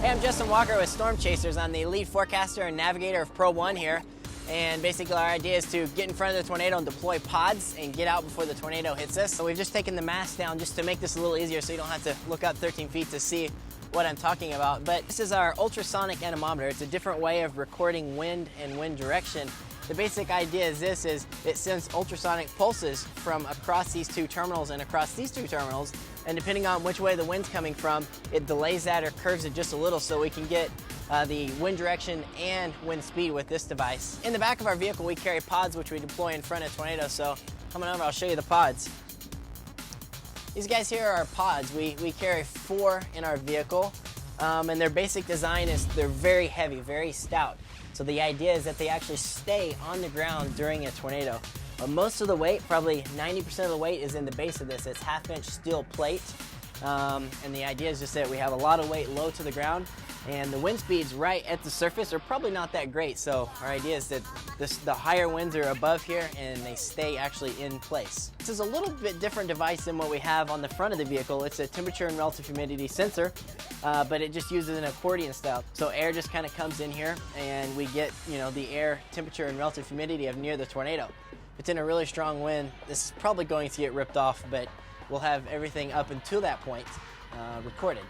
Hey, I'm Justin Walker with Storm Chasers. I'm the lead forecaster and navigator of Pro 1 here. And basically our idea is to get in front of the tornado and deploy pods and get out before the tornado hits us. So we've just taken the mast down just to make this a little easier so you don't have to look up 13 feet to see what I'm talking about. But this is our Ultrasonic Anemometer. It's a different way of recording wind and wind direction. The basic idea is this: it sends ultrasonic pulses from across these two terminals and across these two terminals, and depending on which way the wind's coming from, it delays that or curves it just a little so we can get the wind direction and wind speed with this device. In the back of our vehicle we carry pods which we deploy in front of tornadoes, so coming over I'll show you the pods. These guys here are pods. We carry 4 in our vehicle, and their basic design is they're very heavy, very stout. So the idea is that they actually stay on the ground during a tornado. Most of the weight, probably 90% of the weight, is in the base of this. It's half-inch steel plate, and the idea is just that we have a lot of weight low to the ground, and the wind speeds right at the surface are probably not that great. So our idea is that the higher winds are above here and they stay actually in place. This is a little bit different device than what we have on the front of the vehicle. It's a temperature and relative humidity sensor, but it just uses an accordion style. So air just kind of comes in here and we get, the air temperature and relative humidity of near the tornado. If it's in a really strong wind, this is probably going to get ripped off, but we'll have everything up until that point recorded.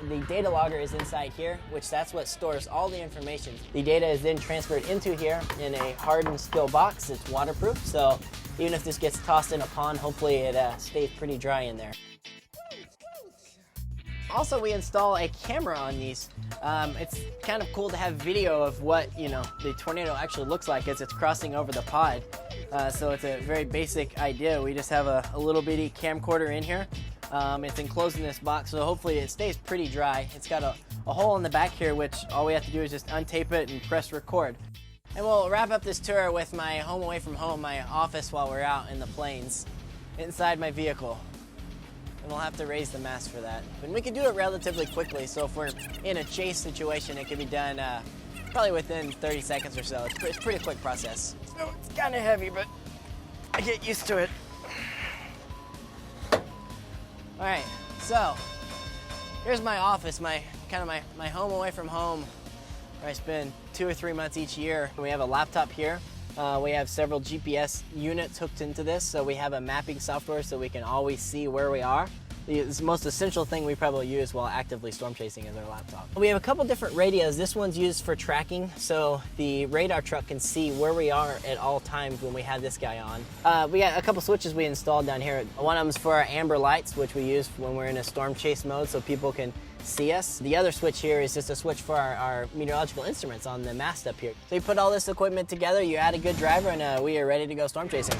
The data logger is inside here, that's what stores all the information. The data is then transferred into here in a hardened steel box. It's waterproof, so even if this gets tossed in a pond, hopefully it stays pretty dry in there. Also, we install a camera on these. It's kind of cool to have video of what the tornado actually looks like as it's crossing over the pod. So it's a very basic idea. We just have a little bitty camcorder in here. It's enclosed in this box, so hopefully it stays pretty dry. It's got a hole in the back here, which all we have to do is just untape it and press record. And we'll wrap up this tour with my home away from home, my office while we're out in the plains, inside my vehicle. And we'll have to raise the mast for that. But we can do it relatively quickly, so if we're in a chase situation, it can be done probably within 30 seconds or so. It's a pretty quick process. So it's kind of heavy, but I get used to it. All right, so here's my office, my home away from home, where I spend 2 or 3 months each year. We have a laptop here. We have several GPS units hooked into this, so we have a mapping software so we can always see where we are. The most essential thing we probably use while actively storm chasing is our laptop. We have a couple different radios. This one's used for tracking, so the radar truck can see where we are at all times when we have this guy on. We got a couple switches we installed down here. One of them is for our amber lights, which we use when we're in a storm chase mode so people can see us. The other switch here is just a switch for our meteorological instruments on the mast up here. So you put all this equipment together, you add a good driver, and we are ready to go storm chasing.